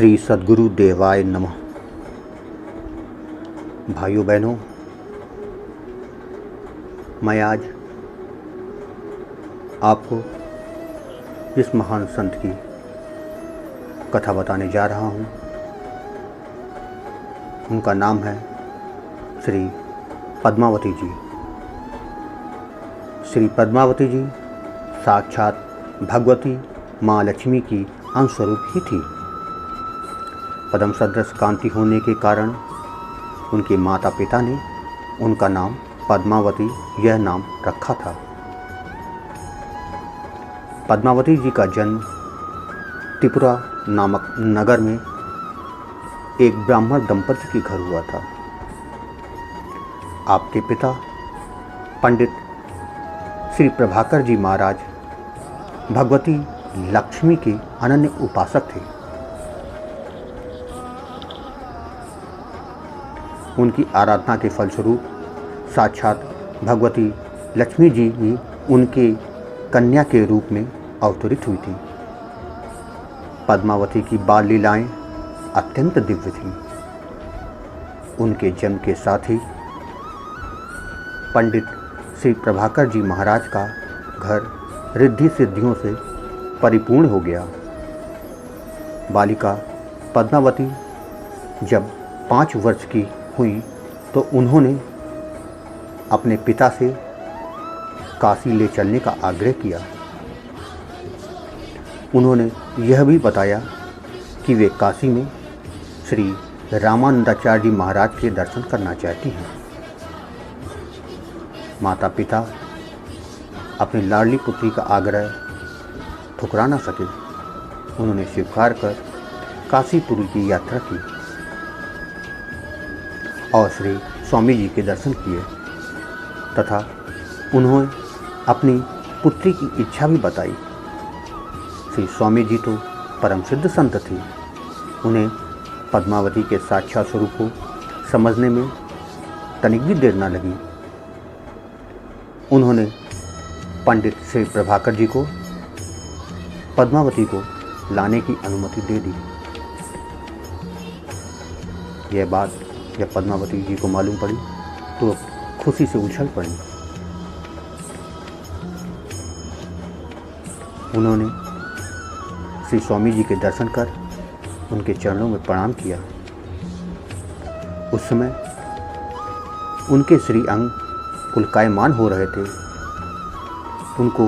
श्री सद्गुरु देवाय नमः। भाइयों बहनों, मैं आज आपको इस महान संत की कथा बताने जा रहा हूँ। उनका नाम है श्री पद्मावती जी। श्री पद्मावती जी साक्षात भगवती माँ लक्ष्मी की अंशस्वरूप ही थी। पद्म सदृश कांति होने के कारण उनके माता पिता ने उनका नाम पद्मावती यह नाम रखा था। पद्मावती जी का जन्म त्रिपुरा नामक नगर में एक ब्राह्मण दंपति के घर हुआ था। आपके पिता पंडित श्री प्रभाकर जी महाराज भगवती लक्ष्मी के अनन्य उपासक थे। उनकी आराधना के फलस्वरूप साक्षात भगवती लक्ष्मी जी भी उनके कन्या के रूप में अवतरित हुई थी। पद्मावती की बाल लीलाएं अत्यंत दिव्य थीं। उनके जन्म के साथ ही पंडित श्री प्रभाकर जी महाराज का घर रिद्धि सिद्धियों से परिपूर्ण हो गया। बालिका पद्मावती जब 5 वर्ष की हुई तो उन्होंने अपने पिता से काशी ले चलने का आग्रह किया। उन्होंने यह भी बताया कि वे काशी में श्री रामानंदाचार्य जी महाराज के दर्शन करना चाहती हैं। माता पिता अपनी लाडली पुत्री का आग्रह ठुकरा न सके। उन्होंने स्वीकार कर काशीपुरी की यात्रा की और श्री स्वामी जी के दर्शन किए तथा उन्होंने अपनी पुत्री की इच्छा भी बताई। श्री स्वामी जी तो परम सिद्ध संत थे। उन्हें पद्मावती के साक्षात स्वरूप को समझने में तनिक भी देर न लगी। उन्होंने पंडित श्री प्रभाकर जी को पद्मावती को लाने की अनुमति दे दी। यह बात जब पद्मावती जी को मालूम पड़ी तो खुशी से उछल पड़ी। उन्होंने श्री स्वामी जी के दर्शन कर उनके चरणों में प्रणाम किया। उस समय उनके श्री अंग पुलकायमान हो रहे थे। उनको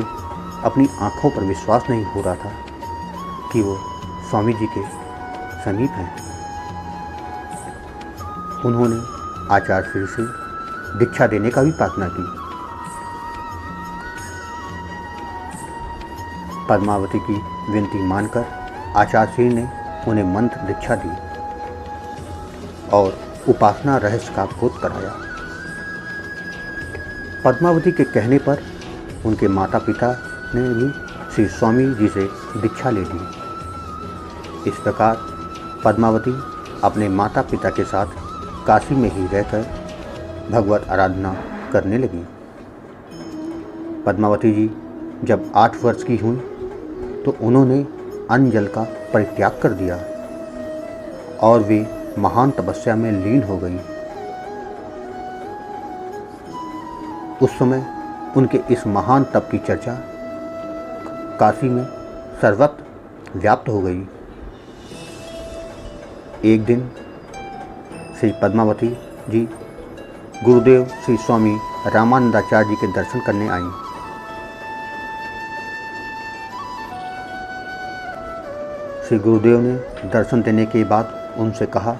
अपनी आँखों पर विश्वास नहीं हो रहा था कि वो स्वामी जी के समीप हैं। उन्होंने आचार्य श्री से दीक्षा देने का भी प्रार्थना की। पद्मावती की विनती मानकर आचार्य श्री ने उन्हें मंत्र दीक्षा दी और उपासना रहस्य का बोध कराया। पद्मावती के कहने पर उनके माता पिता ने भी श्री स्वामी जी से दीक्षा ले ली। इस प्रकार पद्मावती अपने माता पिता के साथ काशी में ही रहकर भगवत आराधना करने लगी। पद्मावती जी जब 8 वर्ष की हुई तो उन्होंने अन्न जल का परित्याग कर दिया और वे महान तपस्या में लीन हो गई। उस समय उनके इस महान तप की चर्चा काशी में सर्वत्र व्याप्त हो गई। एक दिन श्री पद्मावती जी गुरुदेव श्री स्वामी रामानंदाचार्य जी के दर्शन करने आईं। श्री गुरुदेव ने दर्शन देने के बाद उनसे कहा,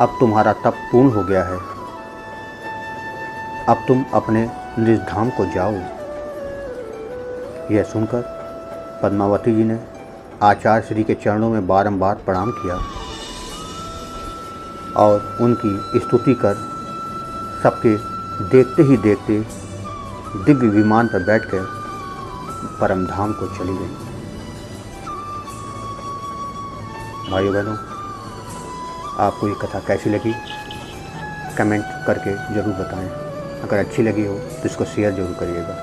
अब तुम्हारा तप पूर्ण हो गया है। अब तुम अपने निज धाम को जाओ। यह सुनकर पद्मावती जी ने आचार्य श्री के चरणों में बारंबार प्रणाम किया और उनकी स्तुति कर सबके देखते ही देखते दिव्य विमान पर बैठकर परम धाम को चली गई। भाइयों बहनों, आपको ये कथा कैसी लगी कमेंट करके ज़रूर बताएं। अगर अच्छी लगी हो तो इसको शेयर ज़रूर करिएगा।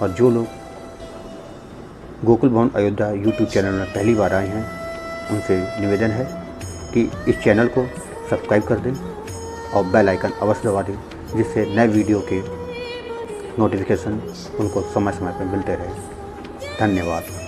और जो लोग गोकुल भवन अयोध्या यूट्यूब चैनल में पहली बार आए हैं, उनसे निवेदन है कि इस चैनल को सब्सक्राइब कर दें और बेल आइकन अवश्य दबा दें, जिससे नए वीडियो के नोटिफिकेशन उनको समय समय पर मिलते रहे। धन्यवाद।